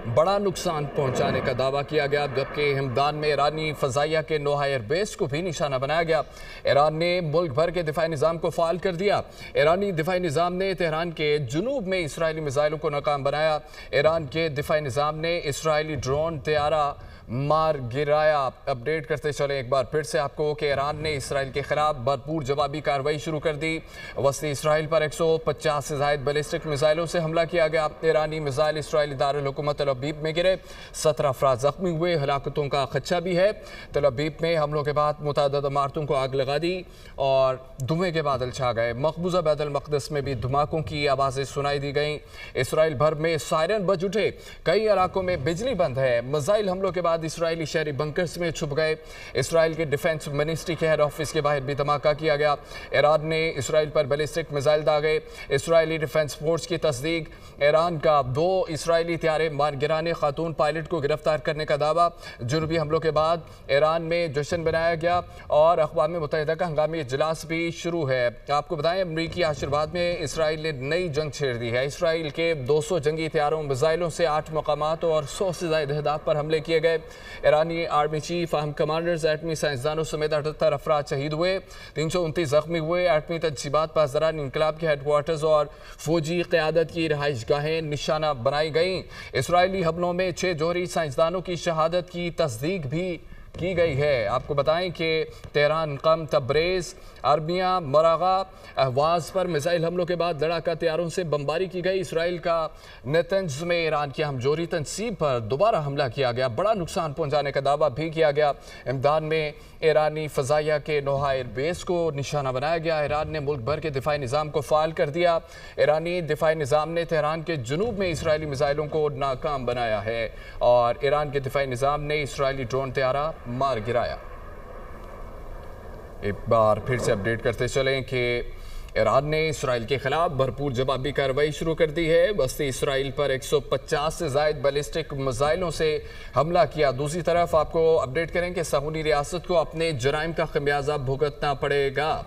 बड़ा नुकसान पहुंचाने का दावा किया गया, जबकि हमदान में ईरानी फ़ज़ाइया के 9 एयरबेस को भी निशाना बनाया गया। ईरान ने मुल्क भर के दिफाई निज़ाम को फ़ाल कर दिया। ईरानी दिफाई निज़ाम ने तेहरान के जुनूब में इसराइली मिसाइलों को नाकाम बनाया। ईरान के दिफाई निज़ाम ने इसराइली ड्रोन तैयारा मार गिराया। अपडेट करते चले एक बार फिर से आपको कि ईरान ने इसराइल के खिलाफ भरपूर जवाबी कार्रवाई शुरू कर दी। वस्ती इसराइल पर 150 से ज़ायद बैलिस्टिक मिसाइलों से हमला किया गया। ईरानी मिसाइल इसराइली दारुल हुकूमत तल अबीब में गिरे। 17 अफराद जख्मी हुए। हलाकतों का खदशा भी है। तल अबीब में हमलों के बाद मुतअद्दिद इमारतों को आग लगा दी और धुएं के बादल छा गए। मकबूजा बैतुल मक़दस में भी धमाकों की आवाज़ें सुनाई दी गईं। इसराइल भर में सायरन बज उठे। कई इलाकों में बिजली बंद है। मिसाइल हमलों के बाद इसराइली शहरी बंकर्स में छुप गए। इसराइल के डिफेंस मिनिस्ट्री के हेड ऑफिस के बाहर भी धमाका किया गया। ईरान ने इसराइल पर बैलिस्टिक मिसाइल दागे। इसराइली डिफेंस फोर्स की तस्दीक। ईरान का 2 इसराइली तैयारे मार गिराने, खातून पायलट को गिरफ्तार करने का दावा। जुनूबी हमलों के बाद ईरान में जश्न मनाया गया और अक़वाम मुत्तहिदा का हंगामी इजलास भी शुरू है। आपको बताएं, अमरीकी आशीर्वाद में इसराइल ने नई जंग छेड़ दी है। इसराइल के 200 जंगी तैयारों मिसाइलों से 8 मकामात और 100 से ज़ायद अहदाफ पर हमले किए गए। ईरानी आर्मी चीफ, अहम कमांडर्स, एटमी साइंसदानों समेत 78 अफराद शहीद हुए। 329 जख्मी हुए। एटमी तजज़ीबात पासदारान इनकलाब के हेडक्वार्टर्स और फौजी क़यादत की रहाइश गाहें निशाना बनाई गईं। इसराइली हमलों में 6 जोहरी साइंसदानों की शहादत की तस्दीक भी की गई है। आपको बताएं कि तेहरान, कम, तब्रेज़, अरबिया, मरागा, अहवाज़ पर मिसाइल हमलों के बाद लड़ाका तैयारों से बमबारी की गई। इसराइल का नेतन्ज में ईरान की हमजोरी तनसीब पर दोबारा हमला किया गया। बड़ा नुकसान पहुंचाने का दावा भी किया गया। इमदान में ईरानी फ़ज़ाइया के 9 एयरबेस को निशाना बनाया गया। ईरान ने मुल्क भर के दिफाई निज़ाम को फ़ाल कर दिया। ईरानी दिफाई निज़ाम ने तेहरान के जुनूब में इसराइली मिसाइलों को नाकाम बनाया है और ईरान के दिफाई निज़ाम ने इसराइली ड्रोन तैयारा मार गिराया। एक बार फिर से अपडेट करते चलें कि ईरान ने इसराइल के खिलाफ भरपूर जवाबी कार्रवाई शुरू कर दी है। वस्ती इसराइल पर 150 से ज़ायद बैलिस्टिक मिसाइलों से हमला किया। दूसरी तरफ आपको अपडेट करें कि सहूनी रियासत को अपने जराइम का खमियाजा भुगतना पड़ेगा।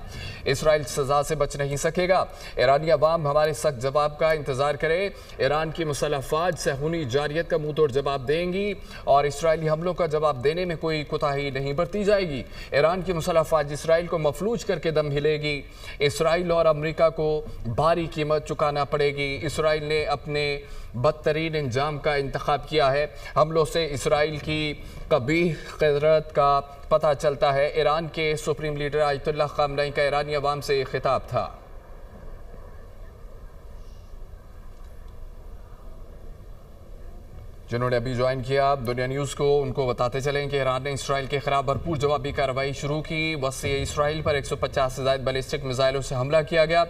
इसराइल सज़ा से बच नहीं सकेगा। ईरानी अवाम हमारे सख्त जवाब का इंतज़ार करे। ईरान की मुसल्लह अफ़वाज सहूनी जारियत का मुँह तोड़ जवाब देंगी और इसराइली हमलों का जवाब देने में कोई कोताही नहीं बरती जाएगी। ईरान की मुसल्लह अफ़वाज इसराइल को मफलूज करके दम हिलेगी। इसराइल और अमेरिका को भारी कीमत चुकाना पड़ेगी। इसराइल ने अपने बदतरीन इंजाम का इंतखाब किया है। हमलों से इसराइल की कबीह क़दरत का पता चलता है। ईरान के सुप्रीम लीडर आयतुल्लाह ख़ामनई का ईरानी अवाम से खिताब था। जिन्होंने अभी ज्वाइन किया दुनिया न्यूज़ को, उनको बताते चलें कि ईरान ने इसराइल के खिलाफ भरपूर जवाबी कार्रवाई शुरू की। वस्ती इसराइल पर 150 से ज़ायद बैलिस्टिक मिसाइलों से हमला किया गया।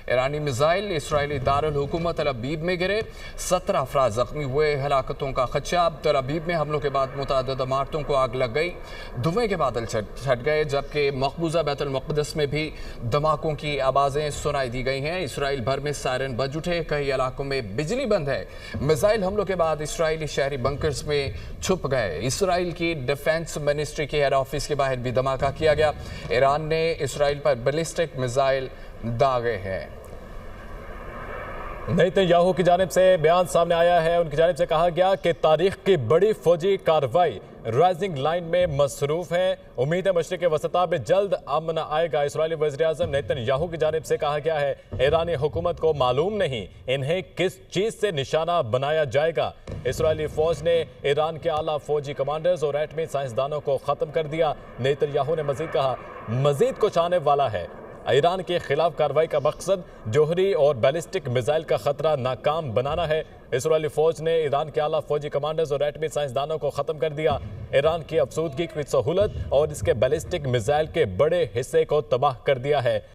ईरानी मिसाइल इसराइली दारुल हुकूमत तल अबीब में गिरे। 17 अफराद जख्मी हुए। हलाकतों का खदशा। तल अबीब में हमलों के बाद मुतअद्दिद इमारतों को आग लग गई। धुएं के बादल छट गए, जबकि मकबूजा बैतुल मक़दस में भी धमाकों की आवाज़ें सुनाई दी गई हैं। इसराइल भर में सायरन बज उठे। कई इलाकों में बिजली बंद है। मिसाइल हमलों के बाद इसराइली शहरी बंकर्स में छुप गए। इसराइल की डिफेंस मिनिस्ट्री के हेड ऑफिस के बाहर भी धमाका किया गया। ईरान ने इसराइल पर बैलिस्टिक मिसाइल दागे हैं। नेतन्याहू की जानिब से बयान सामने आया है। उनकी जानिब से कहा गया कि तारीख की बड़ी फौजी कार्रवाई राइजिंग लाइन में मसरूफ है। उम्मीद है मशरिक़ वसता में जल्द अमन आएगा। इसराइली वज़ीर-ए-आज़म नेतन्याहू की जानिब से कहा गया है, ईरानी हुकूमत को मालूम नहीं इन्हें किस चीज़ से निशाना बनाया जाएगा। इसराइली फ़ौज ने ईरान के आला फौजी कमांडर्स और एटमी साइंसदानों को ख़त्म कर दिया। नेतन्याहू ने मज़ीद कहा, मज़ीद कुछ आने वाला है। ईरान के खिलाफ कार्रवाई का मकसद जोहरी और बैलिस्टिक मिसाइल का खतरा नाकाम बनाना है। इसराइली फौज ने ईरान के आला फौजी कमांडर्स और एटमी साइंसदानों को ख़त्म कर दिया। ईरान की अफसूदगी की सहूलत और इसके बैलिस्टिक मिसाइल के बड़े हिस्से को तबाह कर दिया है।